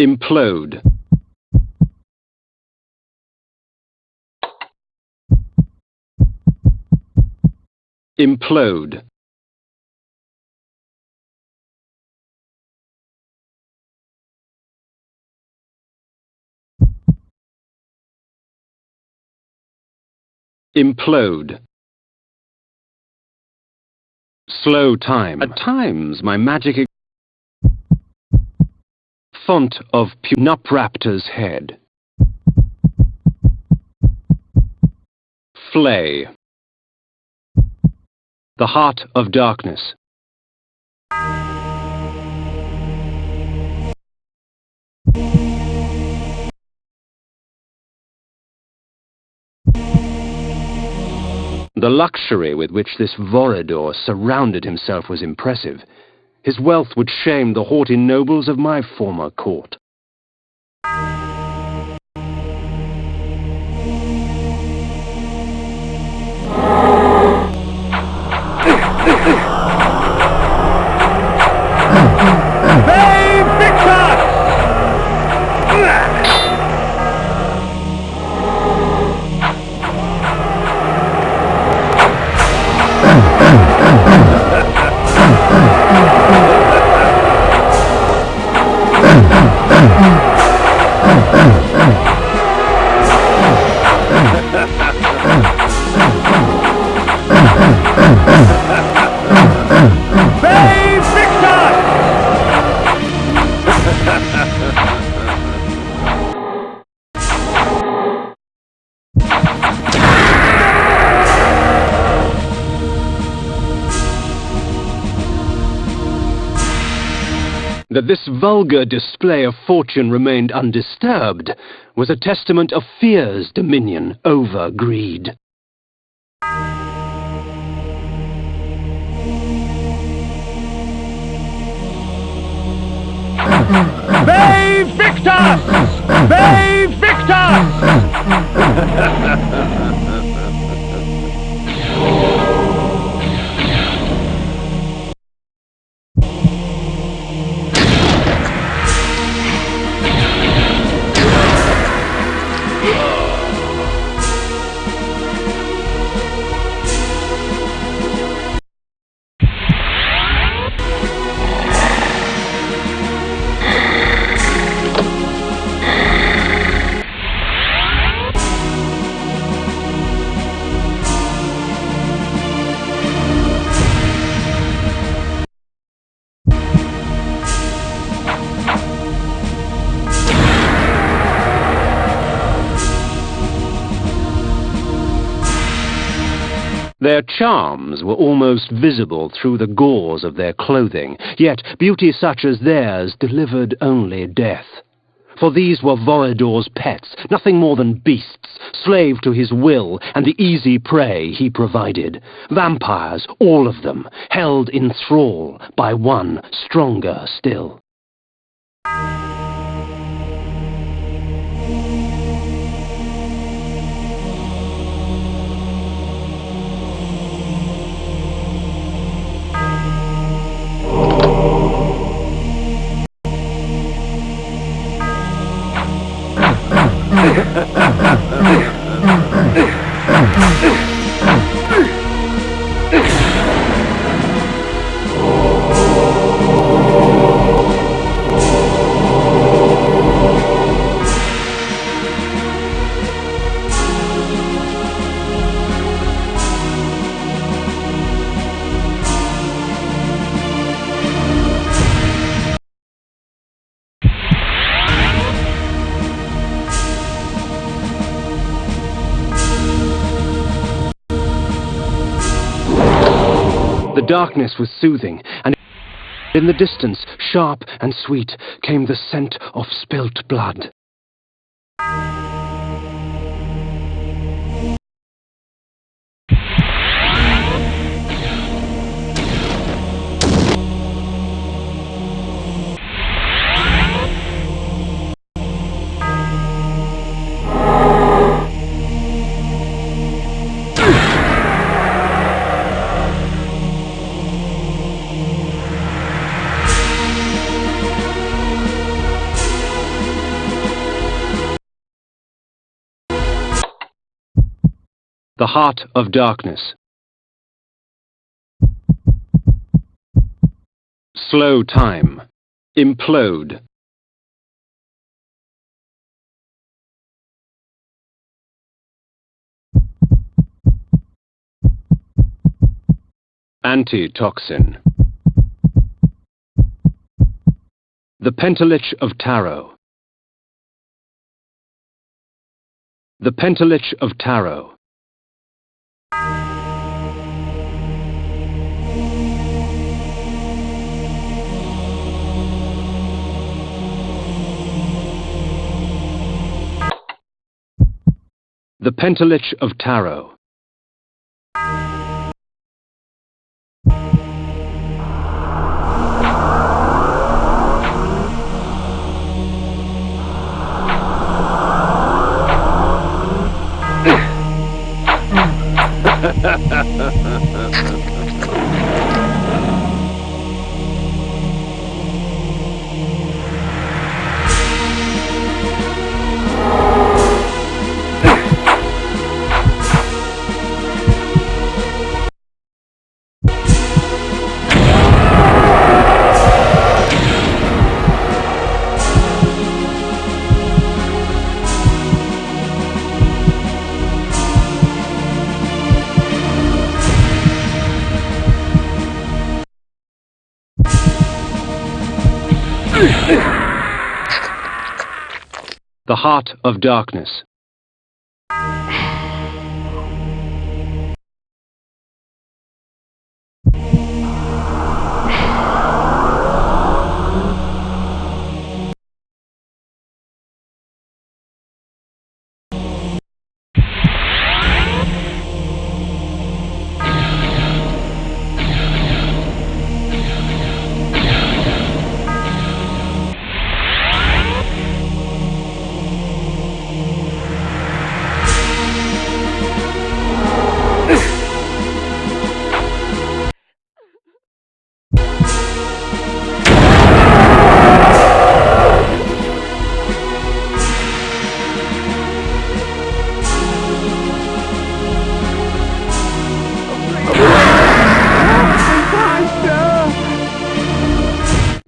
Implode. Implode. Implode. Slow time. At times, my magic font of Nupraptor's head. Flay. The heart of darkness. The luxury with which this Vorador surrounded himself was impressive. His wealth would shame the haughty nobles of my former court. That this vulgar display of fortune remained undisturbed was a testament of fear's dominion over greed. Bay Victor! Bay Victor! Their charms were almost visible through the gauze of their clothing, yet beauty such as theirs delivered only death. For these were Vorador's pets, nothing more than beasts, slave to his will and the easy prey he provided. Vampires, all of them, held in thrall by one stronger still. The darkness was soothing, and in the distance, sharp and sweet, came the scent of spilt blood. The heart of darkness. Slow time. Implode. Antitoxin. The Pentalich of Tarot. The Pentalich of Tarot. The Pentalich of Tarot. The heart of darkness.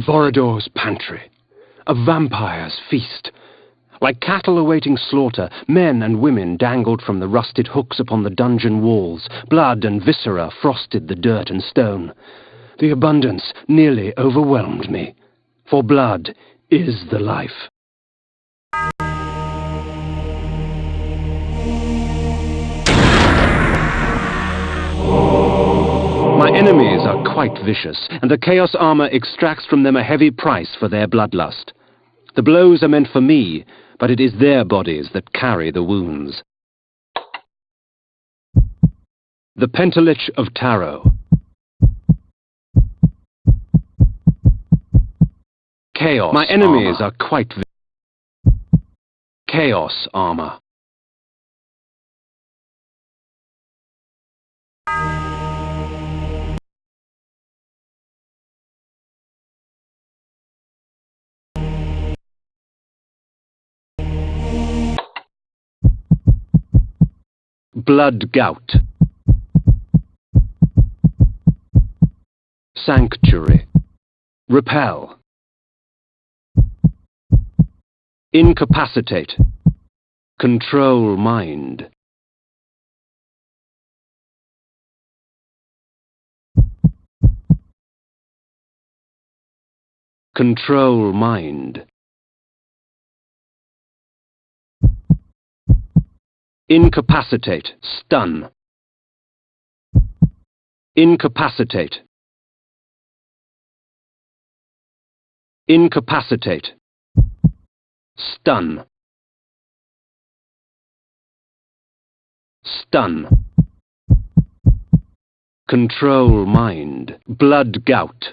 Vorador's pantry, a vampire's feast. Like cattle awaiting slaughter, men and women dangled from the rusted hooks upon the dungeon walls. Blood and viscera frosted the dirt and stone. The abundance nearly overwhelmed me, for blood is the life. My enemies are quite vicious, and the Chaos Armor extracts from them a heavy price for their bloodlust. The blows are meant for me, but it is their bodies that carry the wounds. The Pentalich of Tarot. Chaos. My enemies are quite Chaos Armor. Blood Gout. Sanctuary. Repel. Incapacitate. Control mind. Control mind. Incapacitate. Stun. Incapacitate. Incapacitate. Stun. Stun. Control mind. Blood gout.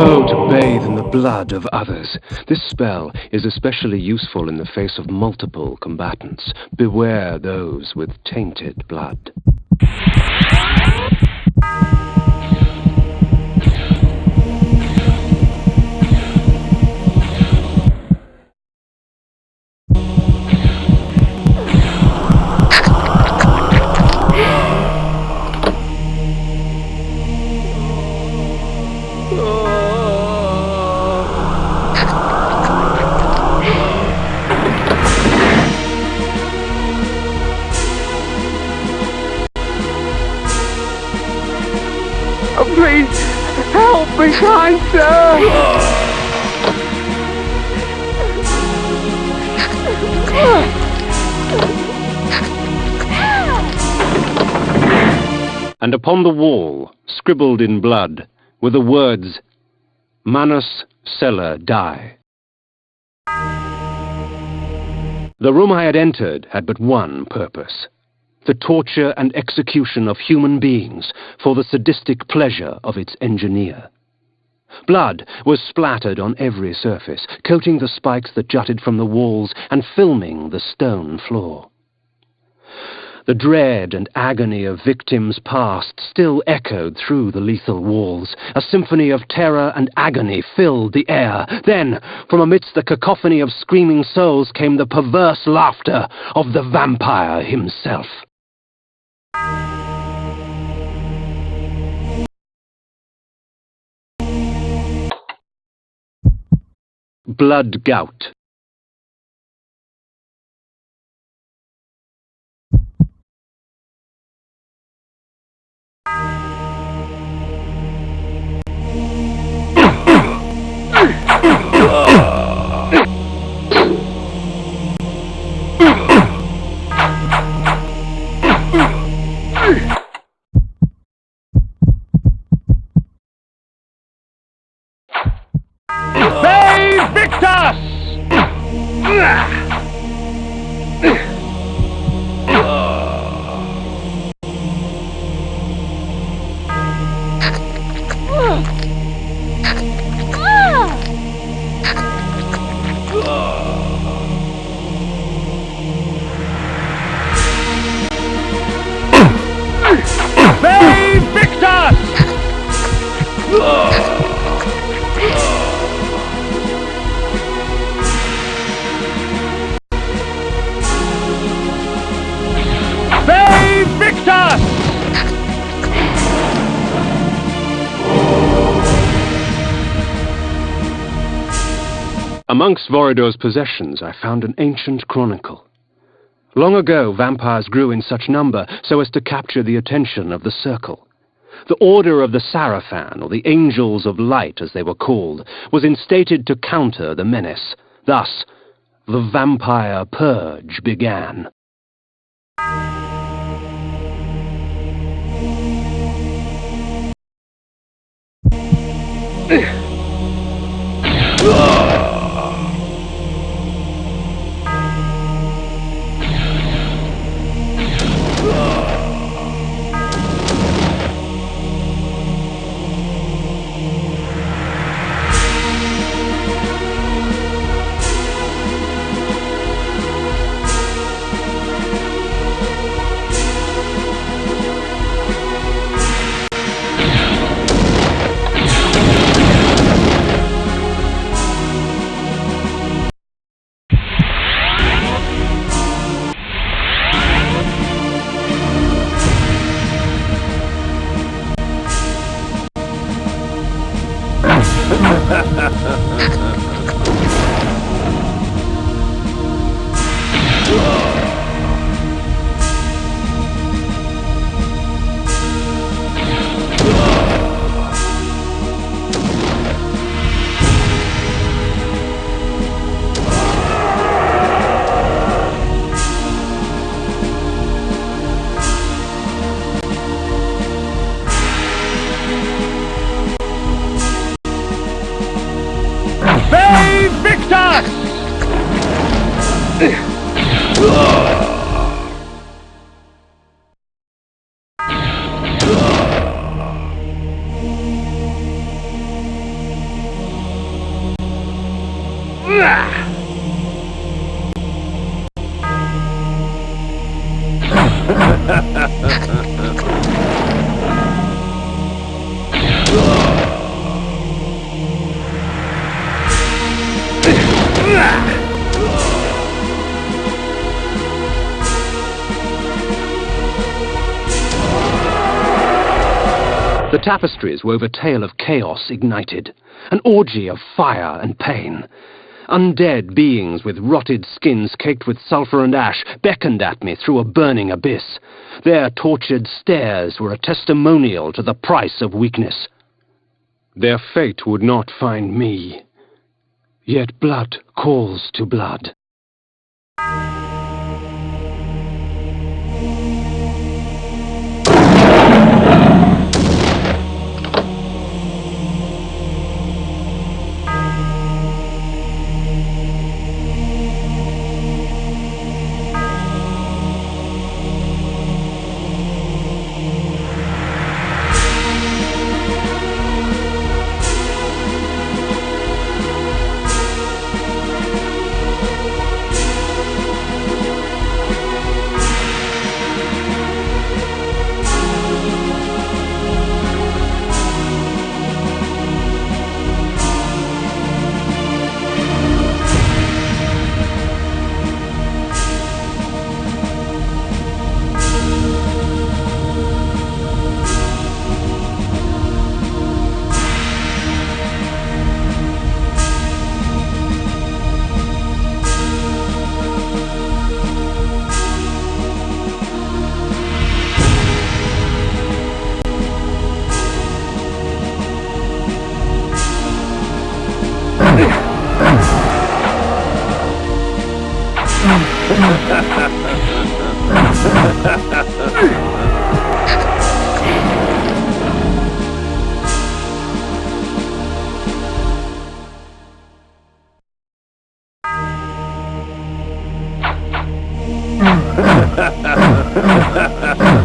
Oh, to bathe in the blood of others. This spell is especially useful in the face of multiple combatants. Beware those with tainted blood. Please, help me, kind sir! And upon the wall, scribbled in blood, were the words, Manus Celer Die. The room I had entered had but one purpose: the torture and execution of human beings for the sadistic pleasure of its engineer. Blood was splattered on every surface, coating the spikes that jutted from the walls and filming the stone floor. The dread and agony of victims past still echoed through the lethal walls. A symphony of terror and agony filled the air. Then, from amidst the cacophony of screaming souls came the perverse laughter of the vampire himself. Blood gout. Save Victus! Save Victus! Save Victus! Amongst Vorador's possessions, I found an ancient chronicle. Long ago, vampires grew in such number so as to capture the attention of the Circle. The Order of the Sarafan, or the Angels of Light as they were called, was instated to counter the menace. Thus, the Vampire Purge began. The tapestries wove a tale of chaos ignited, an orgy of fire and pain. Undead beings with rotted skins caked with sulphur and ash beckoned at me through a burning abyss. Their tortured stares were a testimonial to the price of weakness. Their fate would not find me, yet blood calls to blood.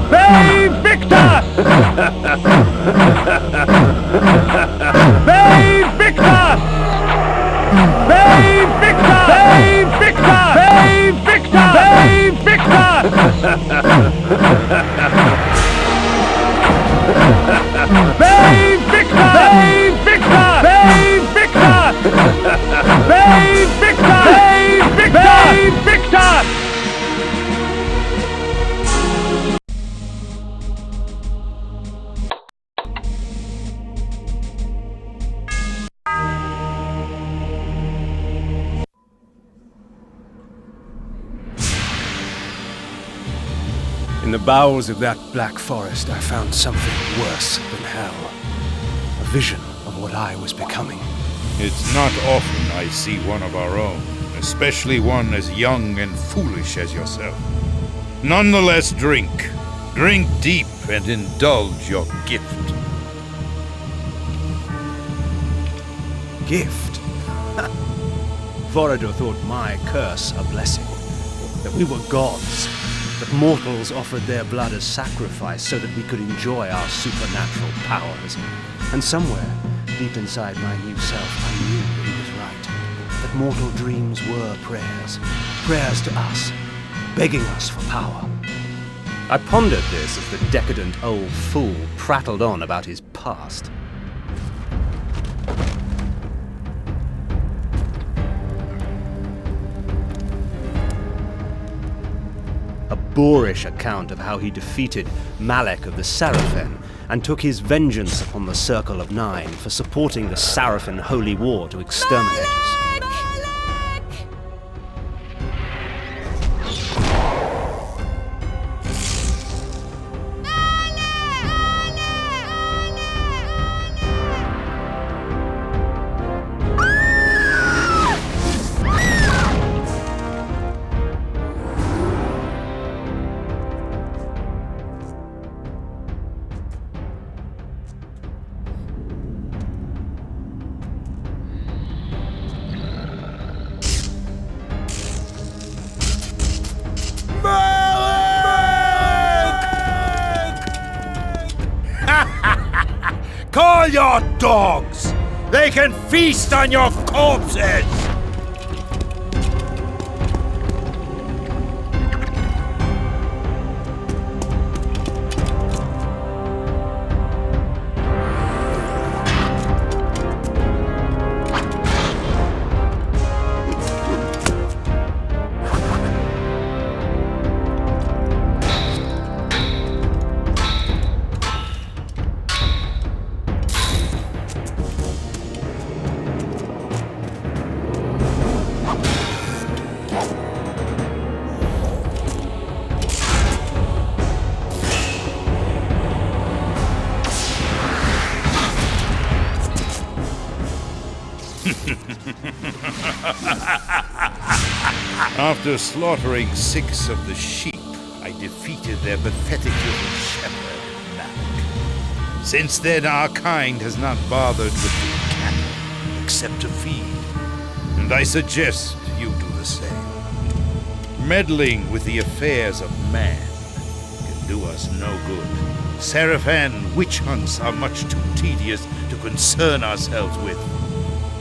Bay Victor! Bay Victor! Bay Victor! Bay Victor! Bay Victor! Bay Victor! Bay Victor! Bay Victor! Bay Victor! Bay Victor! Bay Victor! Bay Victor! In the bowels of that black forest, I found something worse than hell. A vision of what I was becoming. It's not often I see one of our own, especially one as young and foolish as yourself. Nonetheless, drink. Drink deep and indulge your gift. Gift? Vorador thought my curse a blessing. That we were gods. That mortals offered their blood as sacrifice so that we could enjoy our supernatural powers. And somewhere, deep inside my new self, I knew he was right. That mortal dreams were prayers. Prayers to us, begging us for power. I pondered this as the decadent old fool prattled on about his past. A boorish account of how he defeated Malek of the Sarafin and took his vengeance upon the Circle of Nine for supporting the Sarafin Holy War to exterminate us. Call your dogs! They can feast on your corpses! After slaughtering 6 of the sheep, I defeated their pathetic little shepherd, Mac. Since then, our kind has not bothered with the cattle, except to feed. And I suggest you do the same. Meddling with the affairs of man can do us no good. Seraphan witch hunts are much too tedious to concern ourselves with.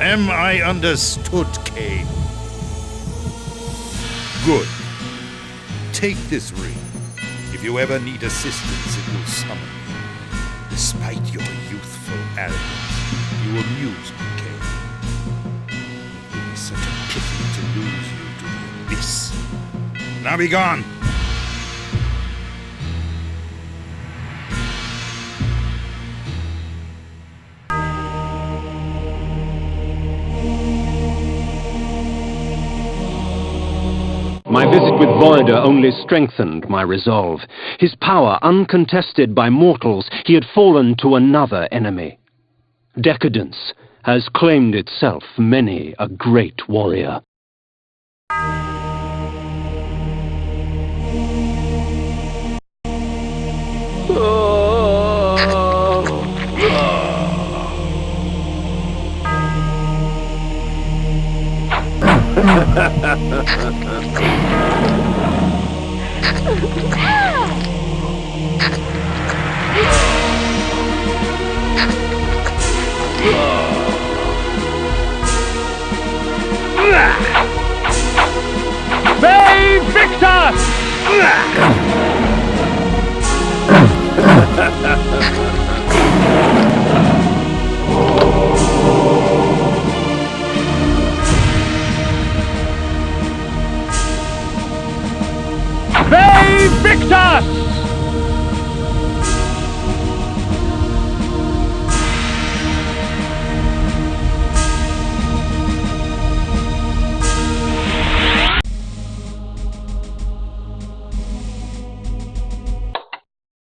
Am I understood, Kain? Good. Take this ring. If you ever need assistance, it will summon you. Despite your youthful arrogance, you amuse me, Kain. It would be such a pity to lose you to the abyss. Now be gone! My visit with Voider only strengthened my resolve. His power uncontested by mortals, he had fallen to another enemy. Decadence has claimed itself many a great warrior. Save Victor!